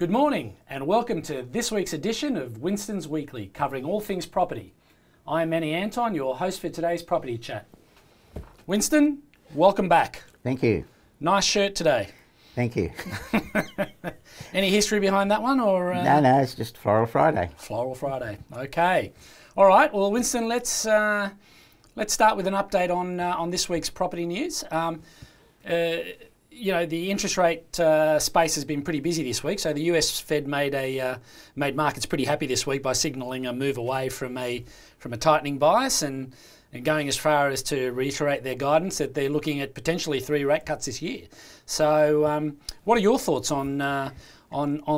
Good morning and welcome to this week's edition of Winston's Weekly, covering all things property. I'm Manny Anton, your host for today's property chat. Winston, welcome back. Thank you. Nice shirt today. Thank you. Any history behind that one, or? No, it's just Floral Friday. Floral Friday. Okay. All right. Well, Winston, let's start with an update on this week's property news. The interest rate space has been pretty busy this week. So the US Fed made markets pretty happy this week by signalling a move away from a tightening bias and going as far as to reiterate their guidance that they're looking at potentially 3 rate cuts this year. So, what are your thoughts on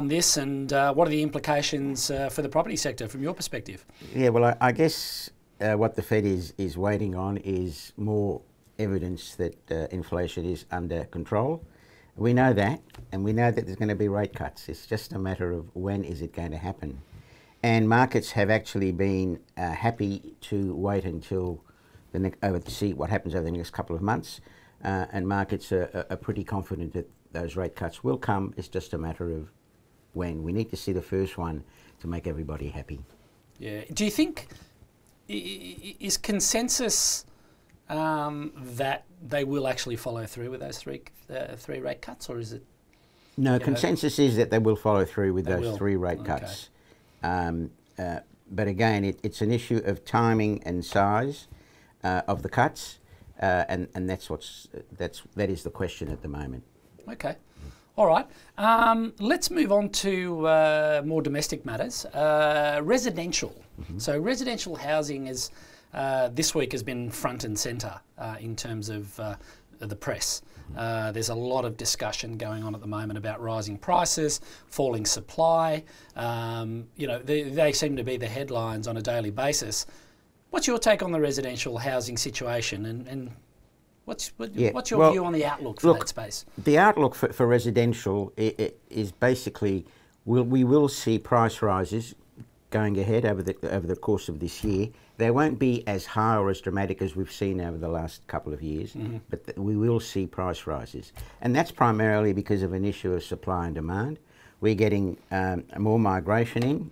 this, and what are the implications for the property sector from your perspective? Yeah, well, I guess what the Fed is waiting on is more evidence that inflation is under control. We know that, and we know that there's going to be rate cuts. It's just a matter of when is it going to happen. And markets have actually been happy to wait until to see what happens over the next couple of months. And markets are pretty confident that those rate cuts will come. It's just a matter of when. We need to see the first one to make everybody happy. Yeah. Do you think is consensus that they will actually follow through with those three rate cuts, or is it? No, consensus is that they will follow through with those 3 rate cuts. But again, it's an issue of timing and size of the cuts, and that is the question at the moment. Okay, all right. Let's move on to more domestic matters. Residential. Mm-hmm. So residential housing is this week has been front and centre in terms of the press. There's a lot of discussion going on at the moment about rising prices, falling supply. They seem to be the headlines on a daily basis. What's your take on the residential housing situation, and what's your view on the outlook for that space? The outlook for residential is basically we will see price rises going ahead over the course of this year. They won't be as high or as dramatic as we've seen over the last couple of years, but we will see price rises. And that's primarily because of an issue of supply and demand. We're getting more migration in.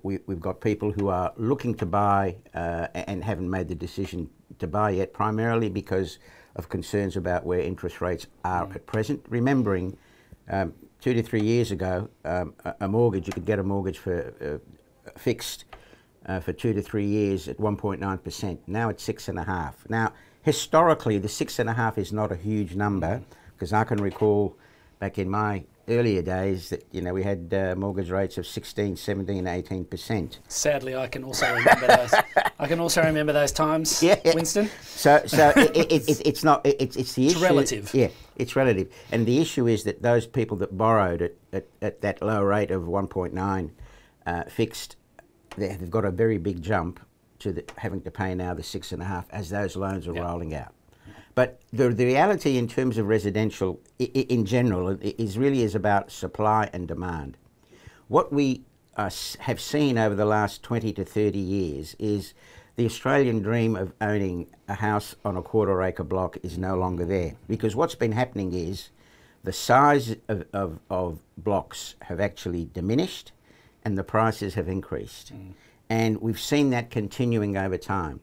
We've got people who are looking to buy and haven't made the decision to buy yet, primarily because of concerns about where interest rates are at present. Remembering 2 to 3 years ago, a mortgage, you could get a mortgage for fixed for 2 to 3 years at 1.9%. Now it's 6.5%. Now, historically, the 6.5% is not a huge number, because I can recall back in my earlier days that we had mortgage rates of 16, 17, 18%. Sadly, I can also remember those. I can also remember those times, Winston. So it's not. It's the issue. It's relative. Yeah, it's relative. And the issue is that those people that borrowed at that low rate of 1.9 fixed, they've got a very big jump to having to pay now the 6.5 as those loans are rolling out. But the reality in terms of residential in general is about supply and demand. What we have seen over the last 20 to 30 years is the Australian dream of owning a house on a 1/4 acre block is no longer there, because what's been happening is the size of blocks have actually diminished and the prices have increased. And we've seen that continuing over time.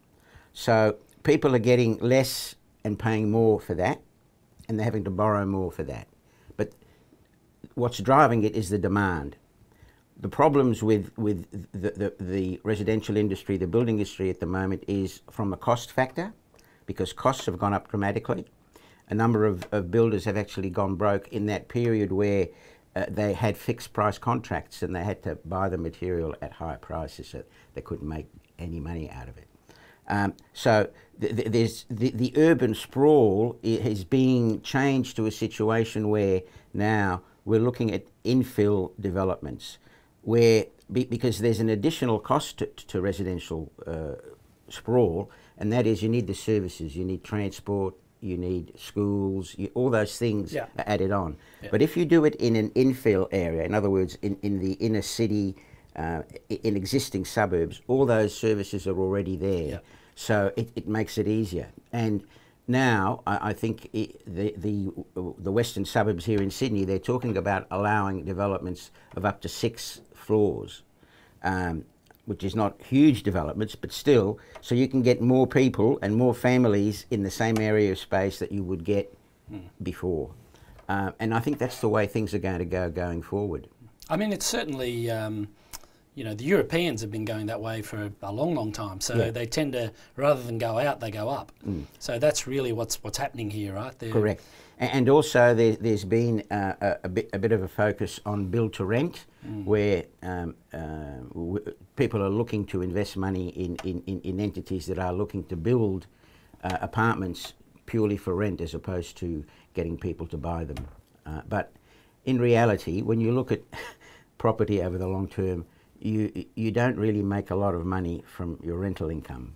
So people are getting less and paying more for that, and they're having to borrow more for that. But what's driving it is the demand. The problems with the residential industry, the building industry at the moment, is from a cost factor, because costs have gone up dramatically. A number of builders have actually gone broke in that period where they had fixed price contracts and they had to buy the material at higher prices, so they couldn't make any money out of it. So there's the urban sprawl is being changed to a situation where now we're looking at infill developments, where because there's an additional cost to residential sprawl, and that is you need the services, you need transport, you need schools, all those things are added on. But if you do it in an infill area, in other words, in the inner city, in existing suburbs, all those services are already there. So it makes it easier. And now I think the western suburbs here in Sydney, they're talking about allowing developments of up to 6 floors, which is not huge developments, but still, so you can get more people and more families in the same area of space that you would get before. And I think that's the way things are going to go going forward. I mean, it's certainly, you know, the Europeans have been going that way for a long, long time. So they tend to, rather than go out, they go up. So that's really what's happening here, right? Correct. And also there's been a bit of a focus on build to rent, where people are looking to invest money in entities that are looking to build apartments purely for rent as opposed to getting people to buy them. But in reality, when you look at property over the long term, you don't really make a lot of money from your rental income,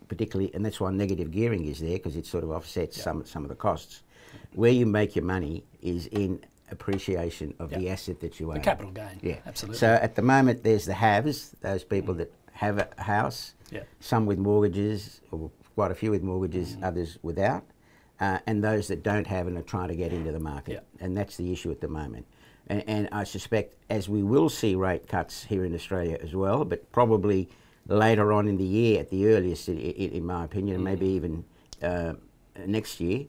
particularly, and that's why negative gearing is there, because it sort of offsets some of the costs. Where you make your money is in appreciation of the asset that you own. The capital gain. Yeah, absolutely. So at the moment, there's the haves, those people that have a house, some with mortgages, or quite a few with mortgages, others without, and those that don't have and are trying to get into the market. And that's the issue at the moment. And I suspect, as we will see rate cuts here in Australia as well, but probably later on in the year at the earliest, in my opinion, and maybe even next year,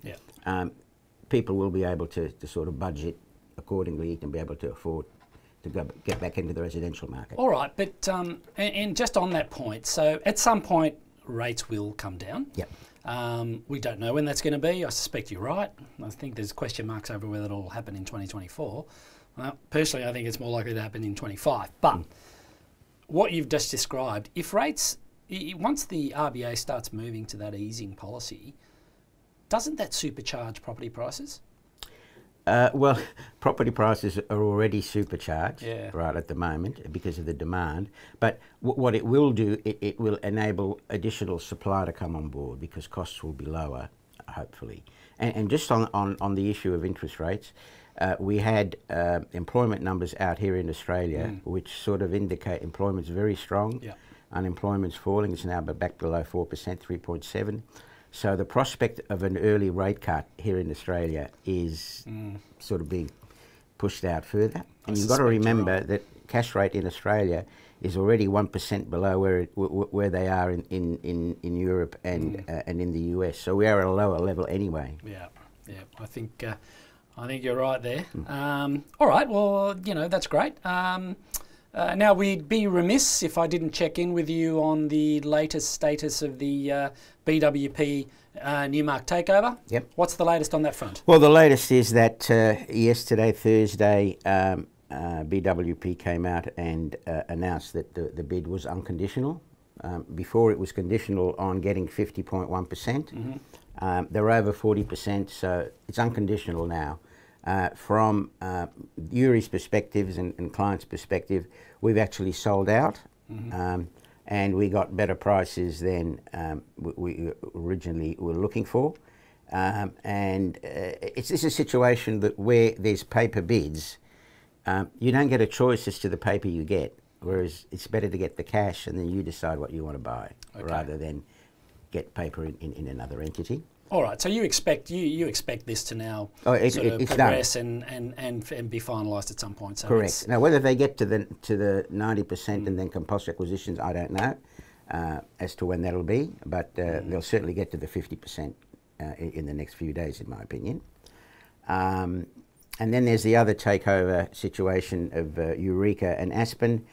people will be able to sort of budget accordingly and be able to afford to get back into the residential market. All right, but and just on that point, so at some point rates will come down. We don't know when that's going to be. I suspect you're right. I think there's question marks over whether it'll happen in 2024. Well, personally, I think it's more likely to happen in 25. But what you've just described, if rates, once the RBA starts moving to that easing policy, doesn't that supercharge property prices? Well, property prices are already supercharged right at the moment because of the demand. But what it will do, it will enable additional supply to come on board because costs will be lower, hopefully. And just on the issue of interest rates, we had employment numbers out here in Australia which sort of indicate employment's very strong. Unemployment's falling. It's now back below 4%, 3.7%. So the prospect of an early rate cut here in Australia is sort of being pushed out further. And you've got to remember that cash rate in Australia is already 1% below where they are in Europe and in the US. So we are at a lower level anyway. I think you're right there. All right, well, you know, that's great. Now, we'd be remiss if I didn't check in with you on the latest status of the BWP Newmark takeover. What's the latest on that front? Well, the latest is that yesterday, Thursday, BWP came out and announced that the bid was unconditional. Before it was conditional on getting 50.1%. They're over 40%, so it's unconditional now. From Euree's perspectives and clients' perspective, we've actually sold out, and we got better prices than we originally were looking for. It's a situation that where there's paper bids, you don't get a choice as to the paper you get, whereas it's better to get the cash and then you decide what you want to buy rather than get paper in another entity. All right, so you expect this to now sort of progress and be finalised at some point. So correct. Now, whether they get to the 90% and then compulsory acquisitions, I don't know as to when that'll be, but they'll certainly get to the 50% in the next few days, in my opinion. And then there's the other takeover situation of Eureka and Aspen,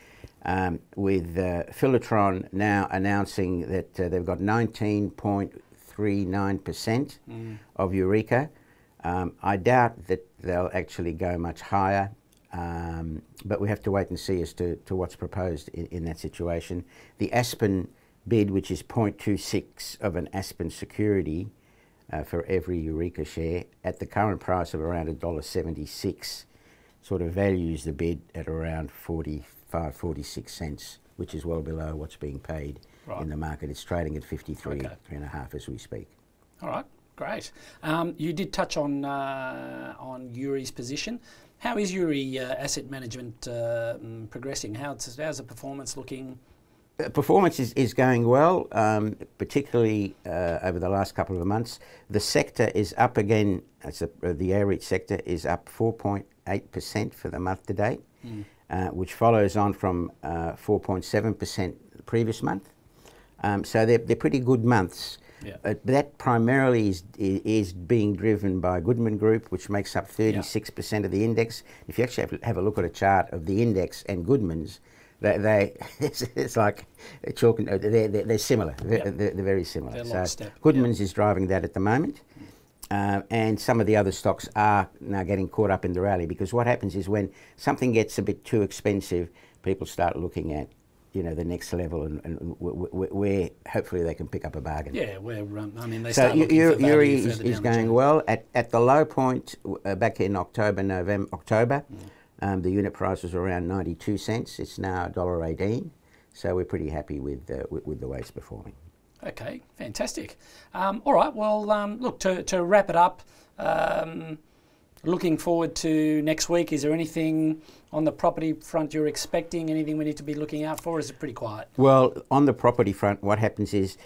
with Philatron now announcing that they've got 19.39% of Eureka. I doubt that they'll actually go much higher, but we have to wait and see as to what's proposed in that situation. The Aspen bid, which is 0.26 of an Aspen security for every Eureka share, at the current price of around $1.76, sort of values the bid at around 45, 46 cents, which is well below what's being paid in the market. It's trading at 53, 3.5 as we speak. All right, great. You did touch on Euree's position. How is Euree asset management progressing? How's the performance looking? Performance is going well, particularly over the last couple of months. The sector is up again. The REIT sector is up 4.8% for the month to date, which follows on from 4.7% the previous month. So they're pretty good months. Yeah. That primarily is being driven by Goodman Group, which makes up 36% of the index. If you actually have a look at a chart of the index and Goodman's, it's like chalk and they're similar. They're very similar. So Goodman's is driving that at the moment, and some of the other stocks are now getting caught up in the rally, because what happens is when something gets a bit too expensive, people start looking at the next level and where hopefully they can pick up a bargain. Yeah, where I mean they so start looking for value Euree further is down going well. At the low point back in October. The unit price was around 92 cents. It's now $1.18. So we're pretty happy with the way it's performing. Okay, fantastic. All right, well, look, to wrap it up, looking forward to next week, is there anything on the property front you're expecting? Anything we need to be looking out for? Or is it pretty quiet? Well, on the property front, what happens is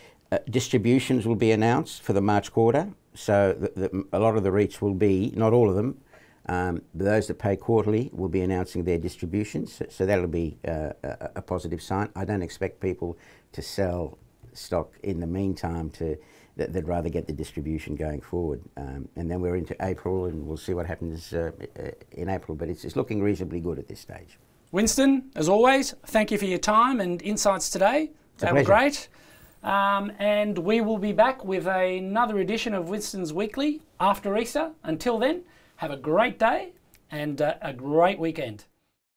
distributions will be announced for the March quarter. So a lot of the REITs will be, not all of them, those that pay quarterly will be announcing their distributions, so that'll be a positive sign. I don't expect people to sell stock in the meantime. They'd rather get the distribution going forward, and then we're into April, and we'll see what happens in April. But it's looking reasonably good at this stage. Winston, as always, thank you for your time and insights today. They were great. And we will be back with another edition of Winston's Weekly after Easter. Until then, have a great day and a great weekend.